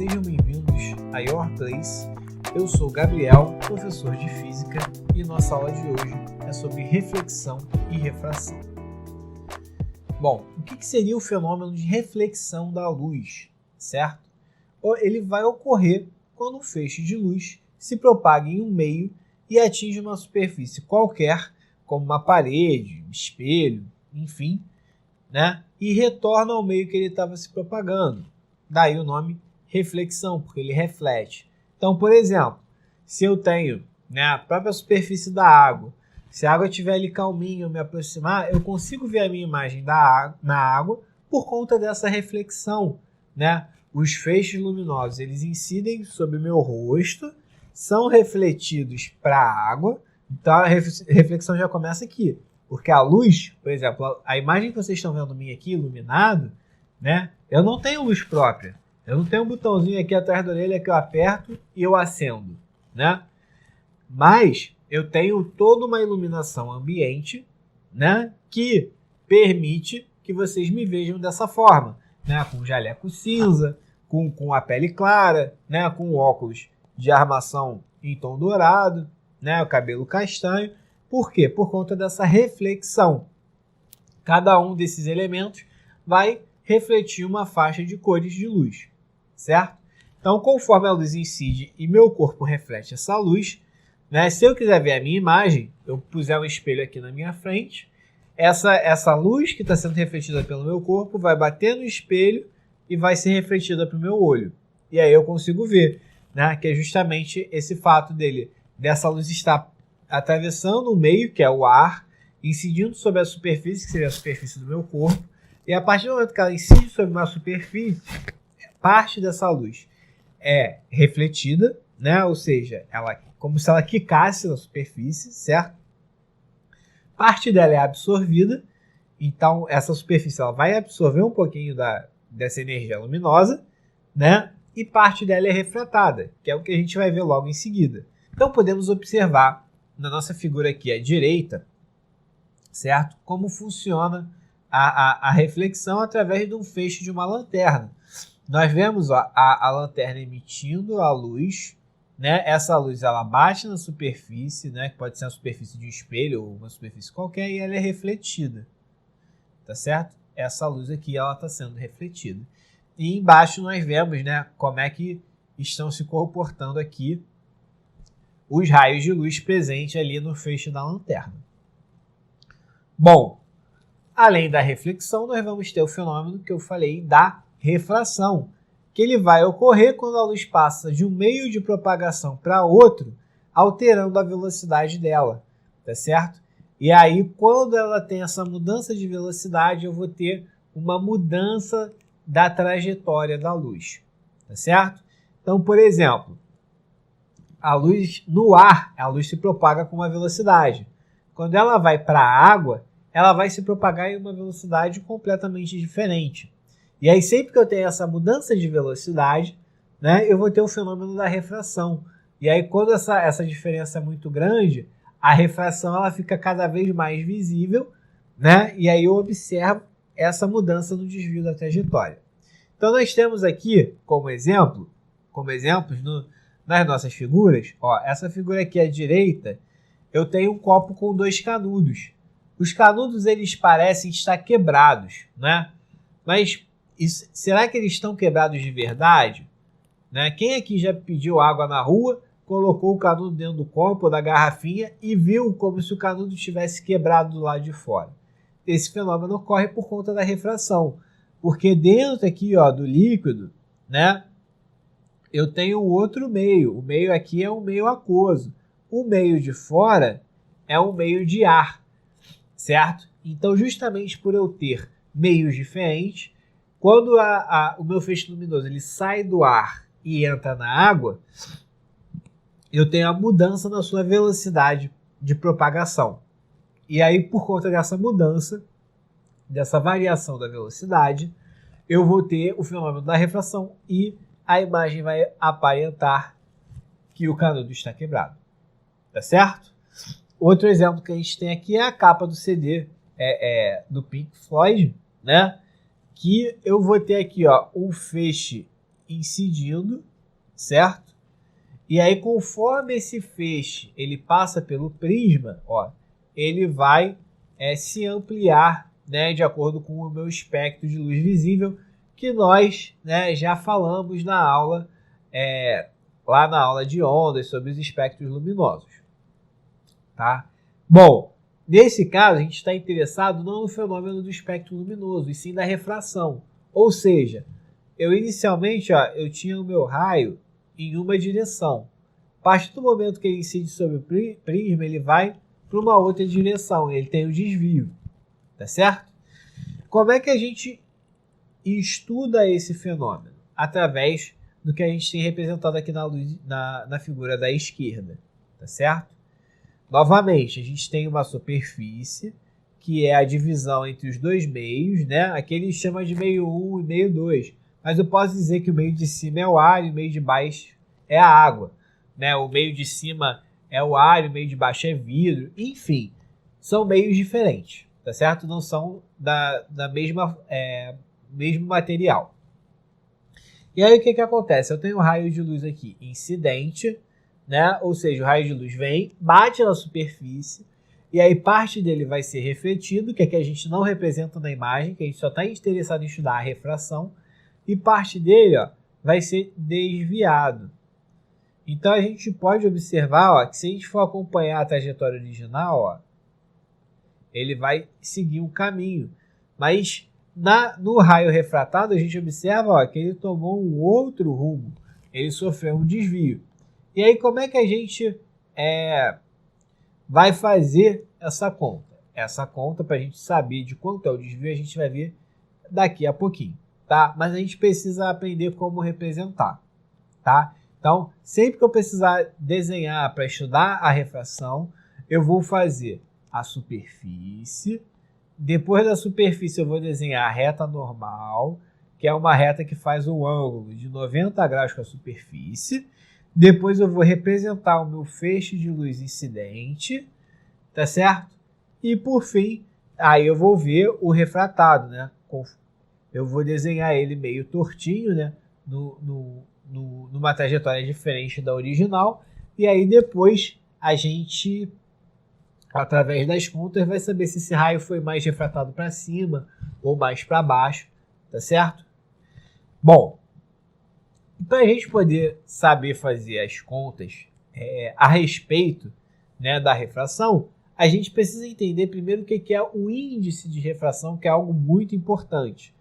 sejam bem-vindos a Your Place. Eu sou o Gabriel, professor de Física, e nossa aula de hoje é sobre reflexão e refração. Bom, o que seria o fenômeno de reflexão da luz, certo? Ele vai ocorrer quando um feixe de luz se propaga em um meio e atinge uma superfície qualquer, como uma parede, um espelho, enfim, né? E retorna ao meio que ele estava se propagando. Daí o nome reflexão, porque ele reflete. Então, por exemplo, se eu tenho, né, a própria superfície da água, se a água estiver ali calminha, eu me aproximar, eu consigo ver a minha imagem na água por conta dessa reflexão, né? Os feixes luminosos, eles incidem sobre o meu rosto, são refletidos para a água, então a reflexão já começa aqui. Porque a luz, por exemplo, a imagem que vocês estão vendo minha aqui, iluminado, né? Eu não tenho luz própria. Eu não tenho um botãozinho aqui atrás da orelha que eu aperto e eu acendo, né? Mas eu tenho toda uma iluminação ambiente, né? Que permite que vocês me vejam dessa forma, né? Com jaleco cinza, com a pele clara, né? Com óculos de armação em tom dourado, né? O cabelo castanho. Por quê? Por conta dessa reflexão. Cada um desses elementos vai refletir uma faixa de cores de luz, certo? Então, conforme a luz incide e meu corpo reflete essa luz, né? Se eu quiser ver a minha imagem, eu puser um espelho aqui na minha frente, essa luz que está sendo refletida pelo meu corpo vai bater no espelho e vai ser refletida para o meu olho. E aí eu consigo ver, né? Que é justamente esse fato dessa luz estar atravessando o meio, que é o ar, incidindo sobre a superfície, que seria a superfície do meu corpo, e a partir do momento que ela incide sobre uma superfície, parte dessa luz é refletida, né? Ou seja, como se ela quicasse na superfície, certo? Parte dela é absorvida, então essa superfície ela vai absorver um pouquinho dessa energia luminosa, né? E parte dela é refratada, que é o que a gente vai ver logo em seguida. Então podemos observar na nossa figura aqui à direita, certo? Como funciona a reflexão através de um feixe de uma lanterna. Nós vemos a lanterna emitindo a luz, né? Essa luz ela bate na superfície, né? Que pode ser a superfície de um espelho ou uma superfície qualquer, e ela é refletida, tá certo? Essa luz aqui ela está sendo refletida. E embaixo nós vemos, né, como é que estão se comportando aqui os raios de luz presentes ali no feixe da lanterna. Bom, além da reflexão, nós vamos ter o fenômeno que eu falei da refração, que ele vai ocorrer quando a luz passa de um meio de propagação para outro, alterando a velocidade dela, tá certo? E aí, quando ela tem essa mudança de velocidade, eu vou ter uma mudança da trajetória da luz, tá certo? Então, por exemplo, a luz no ar, a luz se propaga com uma velocidade. Quando ela vai para a água, ela vai se propagar em uma velocidade completamente diferente. E aí, sempre que eu tenho essa mudança de velocidade, né, eu vou ter o fenômeno da refração. E aí, quando essa diferença é muito grande, a refração ela fica cada vez mais visível, né? E aí eu observo essa mudança no desvio da trajetória. Então, nós temos aqui, como exemplos nas nossas figuras, essa figura aqui à direita, eu tenho um copo com dois canudos. Os canudos, eles parecem estar quebrados, né? Mas será que eles estão quebrados de verdade? Né? Quem aqui já pediu água na rua, colocou o canudo dentro do copo ou da garrafinha e viu como se o canudo tivesse quebrado do lado de fora? Esse fenômeno ocorre por conta da refração, porque dentro aqui, do líquido, né? Eu tenho outro meio. O meio aqui é um meio aquoso. O meio de fora é um meio de ar, certo? Então, justamente por eu ter meios diferentes, quando o meu feixe luminoso ele sai do ar e entra na água, eu tenho a mudança na sua velocidade de propagação. E aí, por conta dessa mudança, dessa variação da velocidade, eu vou ter o fenômeno da refração e a imagem vai aparentar que o canudo está quebrado. Tá certo? Outro exemplo que a gente tem aqui é a capa do CD do Pink Floyd, né? Que eu vou ter aqui um feixe incidindo, certo? E aí, conforme esse feixe ele passa pelo prisma, ó, ele vai se ampliar, né, de acordo com o meu espectro de luz visível, que nós, né, já falamos na aula, lá na aula de ondas, sobre os espectros luminosos. Tá? Bom, nesse caso, a gente está interessado não no fenômeno do espectro luminoso, e sim da refração. Ou seja, inicialmente eu tinha o meu raio em uma direção. A partir do momento que ele incide sobre o prisma, ele vai para uma outra direção, ele tem o desvio, tá certo? Como é que a gente estuda esse fenômeno? Através do que a gente tem representado aqui na figura da esquerda, tá certo? Novamente, a gente tem uma superfície, que é a divisão entre os dois meios, né? Aqui ele chama de meio 1 e meio 2, mas eu posso dizer que o meio de cima é o ar e o meio de baixo é a água, né? O meio de cima é o ar e o meio de baixo é vidro, enfim, são meios diferentes, tá certo? Não são da mesmo material. E aí o que acontece? Eu tenho um raio de luz aqui incidente, né? Ou seja, o raio de luz vem, bate na superfície, e aí parte dele vai ser refletido, que é que a gente não representa na imagem, que a gente só está interessado em estudar a refração, e parte dele, ó, vai ser desviado. Então a gente pode observar, ó, que se a gente for acompanhar a trajetória original, ó, ele vai seguir um caminho. Mas no raio refratado a gente observa, ó, que ele tomou um outro rumo. Ele sofreu um desvio. E aí como é que a gente vai fazer essa conta? Essa conta, para a gente saber de quanto é o desvio, a gente vai ver daqui a pouquinho, tá? Mas a gente precisa aprender como representar, tá? Então, sempre que eu precisar desenhar para estudar a refração, eu vou fazer a superfície. Depois da superfície, eu vou desenhar a reta normal, que é uma reta que faz um ângulo de 90 graus com a superfície. Depois eu vou representar o meu feixe de luz incidente, tá certo? E por fim, aí eu vou ver o refratado, né? Eu vou desenhar ele meio tortinho, né? Numa trajetória diferente da original. E aí depois a gente, através das contas, vai saber se esse raio foi mais refratado para cima ou mais para baixo, tá certo? Bom, para a gente poder saber fazer as contas a respeito, né, da refração, a gente precisa entender primeiro o que é o índice de refração, que é algo muito importante,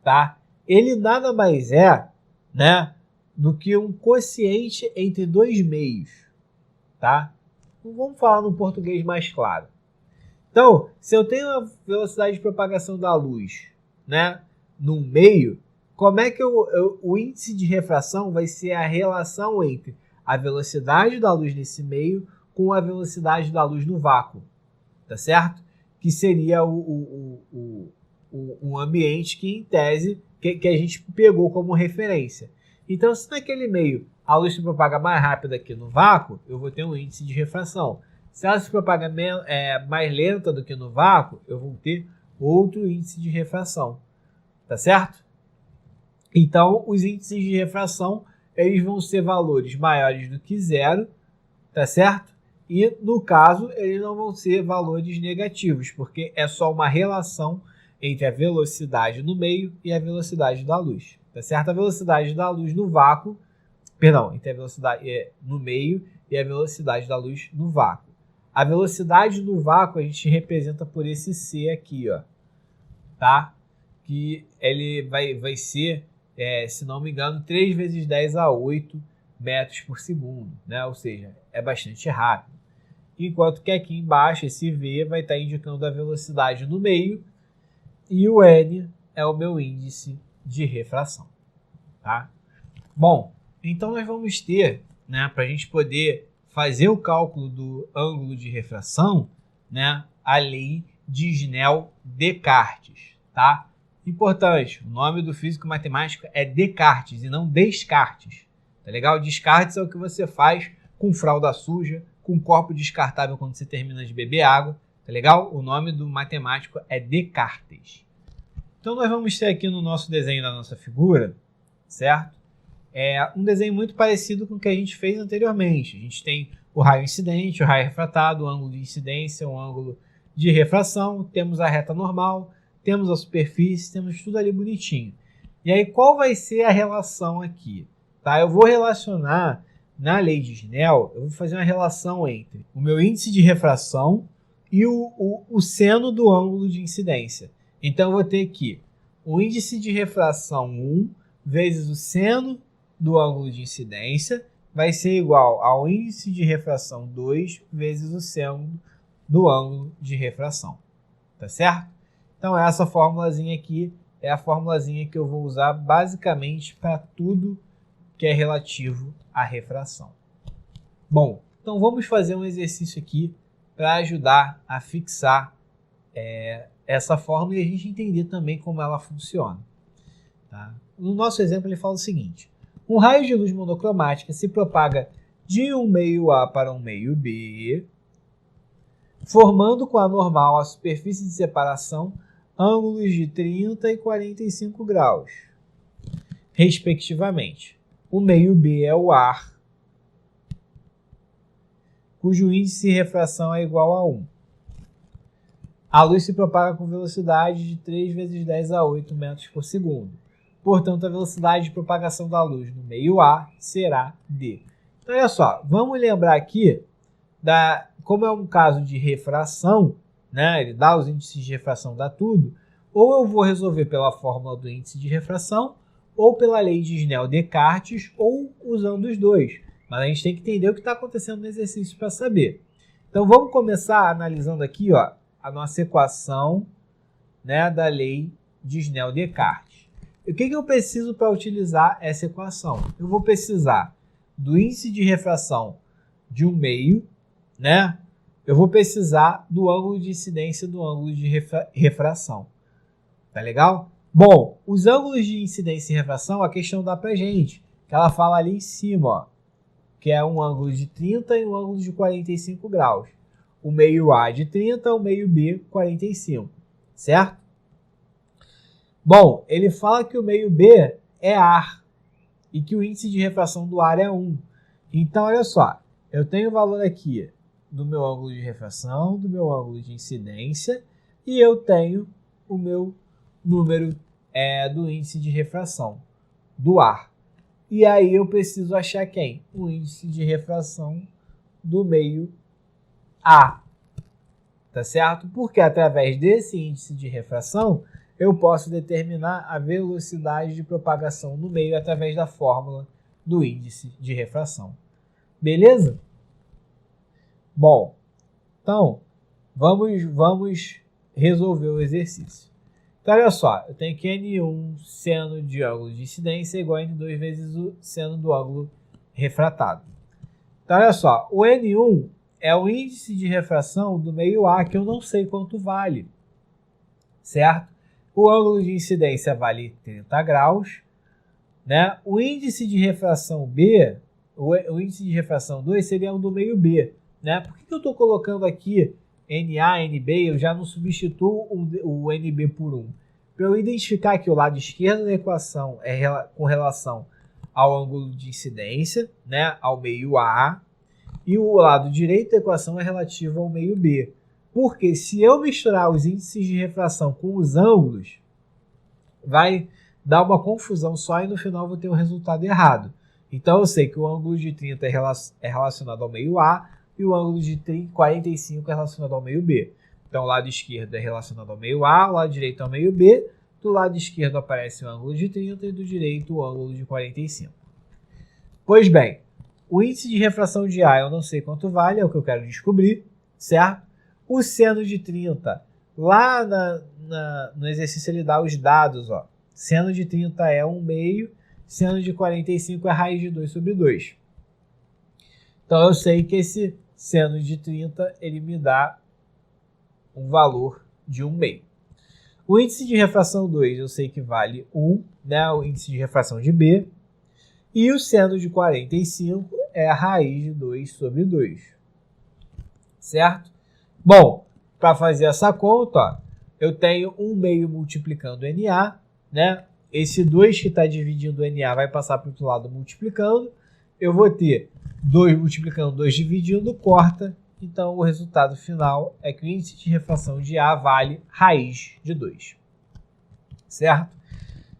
tá? Ele nada mais é, né, do que um quociente entre dois meios, tá? Vamos falar no português mais claro. Então, se eu tenho a velocidade de propagação da luz, né, num meio, como é que o índice de refração vai ser a relação entre a velocidade da luz nesse meio com a velocidade da luz no vácuo, tá certo? Que seria um ambiente que, em tese, que a gente pegou como referência. Então, se naquele meio a luz se propaga mais rápido aqui no vácuo, eu vou ter um índice de refração. Se ela se propaga mais lenta do que no vácuo, eu vou ter outro índice de refração, tá certo? Então, os índices de refração, eles vão ser valores maiores do que zero, tá certo? E, no caso, eles não vão ser valores negativos, porque é só uma relação entre a velocidade no meio e a velocidade da luz, tá certo? A velocidade da luz no vácuo, entre a velocidade no meio e a velocidade da luz no vácuo. A velocidade no vácuo a gente representa por esse C aqui, ó, tá? Que ele vai ser, se não me engano, 3 vezes 10 a 8 metros por segundo, né? Ou seja, é bastante rápido. Enquanto que aqui embaixo esse V vai estar indicando a velocidade no meio e o N é o meu índice de refração, tá? Bom, então nós vamos ter, né, para a gente poder fazer o cálculo do ângulo de refração, né, a lei de Snell-Descartes, tá? Importante, o nome do físico matemático é Descartes e não Descartes, tá legal? Descartes é o que você faz com fralda suja, com copo descartável quando você termina de beber água, tá legal? O nome do matemático é Descartes. Então nós vamos ter aqui no nosso desenho da nossa figura, certo? é um desenho muito parecido com o que a gente fez anteriormente. A gente tem o raio incidente, o raio refratado, o ângulo de incidência, o ângulo de refração, temos a reta normal, temos a superfície, temos tudo ali bonitinho. E aí, qual vai ser a relação aqui? Tá? Eu vou relacionar, na lei de Snell, eu vou fazer uma relação entre o meu índice de refração e o seno do ângulo de incidência. Então, eu vou ter aqui o índice de refração 1 vezes o seno do ângulo de incidência vai ser igual ao índice de refração 2 vezes o seno do ângulo de refração. Tá certo? Então, essa formulazinha aqui é a formulazinha que eu vou usar basicamente para tudo que é relativo à refração. Bom, então vamos fazer um exercício aqui para ajudar a fixar essa fórmula e a gente entender também como ela funciona. Tá? No nosso exemplo, ele fala o seguinte: um raio de luz monocromática se propaga de um meio A para um meio B, formando com a normal a superfície de separação ângulos de 30 e 45 graus, respectivamente. O meio B é o ar, cujo índice de refração é igual a 1. A luz se propaga com velocidade de 3 vezes 10 a 8 metros por segundo. Portanto, a velocidade de propagação da luz no meio A será d. Então, olha só, vamos lembrar aqui, como é um caso de refração, né, ele dá os índices de refração, dá tudo, ou eu vou resolver pela fórmula do índice de refração, ou pela lei de Snell-Descartes, ou usando os dois. Mas a gente tem que entender o que está acontecendo no exercício para saber. Então, vamos começar analisando aqui, ó, a nossa equação, né, da lei de Snell-Descartes. O que eu preciso para utilizar essa equação? Eu vou precisar do índice de refração de um meio, né? Eu vou precisar do ângulo de incidência do ângulo de refração. Tá legal? Bom, os ângulos de incidência e refração, a questão dá pra gente, que ela fala ali em cima, ó, que é um ângulo de 30 e um ângulo de 45 graus. O meio A de 30, o meio B 45, certo? Bom, ele fala que o meio B é ar e que o índice de refração do ar é 1. Então, olha só, eu tenho o valor aqui do meu ângulo de refração, do meu ângulo de incidência e eu tenho o meu número do índice de refração do ar. E aí eu preciso achar quem? O índice de refração do meio A. Tá certo? Porque através desse índice de refração eu posso determinar a velocidade de propagação no meio através da fórmula do índice de refração. Beleza? Bom, então vamos resolver o exercício. Então, olha só, eu tenho que N1 seno de ângulo de incidência igual a N2 vezes o seno do ângulo refratado. Então, olha só, o N1 é o índice de refração do meio A, que eu não sei quanto vale, certo? O ângulo de incidência vale 30 graus, né? O índice de refração B, o índice de refração 2 seria o do meio B, né? Por que eu estou colocando aqui NA, NB, eu já não substituo o NB por 1? Para eu identificar que o lado esquerdo da equação é com relação ao ângulo de incidência, né? Ao meio A, e o lado direito da equação é relativo ao meio B. Porque se eu misturar os índices de refração com os ângulos, vai dar uma confusão só e no final eu vou ter um resultado errado. Então eu sei que o ângulo de 30 é relacionado ao meio A e o ângulo de 45 é relacionado ao meio B. Então o lado esquerdo é relacionado ao meio A, o lado direito ao meio B. Do lado esquerdo aparece o ângulo de 30 e do direito o ângulo de 45. Pois bem, o índice de refração de A eu não sei quanto vale, é o que eu quero descobrir, certo? O seno de 30, lá no exercício ele dá os dados, ó. Seno de 30 é 1/2, seno de 45 é raiz de 2 sobre 2. Então eu sei que esse seno de 30 ele me dá um valor de 1/2. O índice de refração 2 eu sei que vale 1, né? O índice de refração de B. E o seno de 45 é a raiz de 2 sobre 2. Certo? Bom, para fazer essa conta, ó, eu tenho 1/2 multiplicando NA, né? esse 2 que está dividindo o NA vai passar para o outro lado multiplicando. Eu vou ter 2 multiplicando, 2 dividindo, corta. Então, o resultado final é que o índice de refração de A vale raiz de 2. Certo?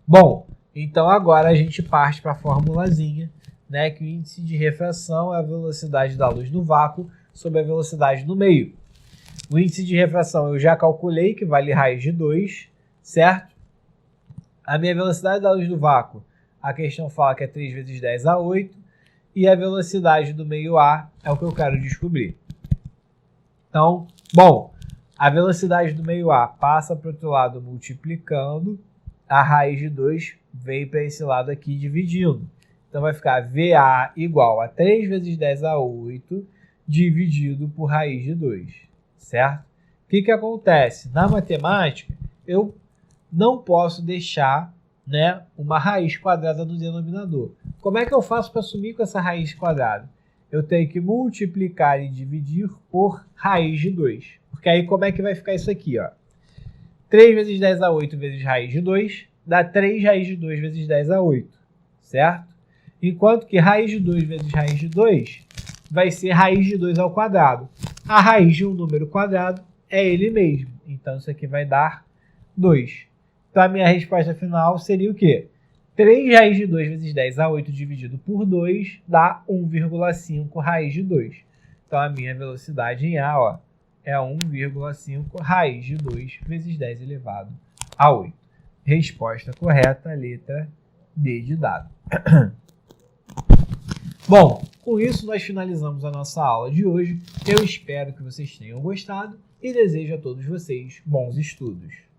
Bom, então agora a gente parte para a formulazinha, né, que o índice de refração é a velocidade da luz no vácuo sobre a velocidade no meio. O índice de refração eu já calculei, que vale raiz de 2, certo? A minha velocidade da luz no vácuo, a questão fala que é 3 vezes 10 a 8, e a velocidade do meio A é o que eu quero descobrir. Então, bom, a velocidade do meio A passa para o outro lado multiplicando, a raiz de 2 vem para esse lado aqui dividindo. Então vai ficar VA igual a 3 vezes 10 a 8 dividido por raiz de 2, certo? O que acontece? Na matemática, eu não posso deixar, né, uma raiz quadrada no denominador. Como é que eu faço para sumir com essa raiz quadrada? Eu tenho que multiplicar e dividir por raiz de 2. Porque aí como é que vai ficar isso aqui? Ó? 3 vezes 10 a 8 vezes raiz de 2 dá 3 raiz de 2 vezes 10 a 8, certo? Enquanto que raiz de 2 vezes raiz de 2 vai ser raiz de 2 ao quadrado. A raiz de um número quadrado é ele mesmo. Então isso aqui vai dar 2. Então a minha resposta final seria o quê? 3 raiz de 2 vezes 10 a 8 dividido por 2 dá 1,5 raiz de 2. Então a minha velocidade em A, ó, é 1,5 raiz de 2 vezes 10 elevado a 8. Resposta correta, letra D de dado. Bom, com isso nós finalizamos a nossa aula de hoje. Eu espero que vocês tenham gostado e desejo a todos vocês bons estudos.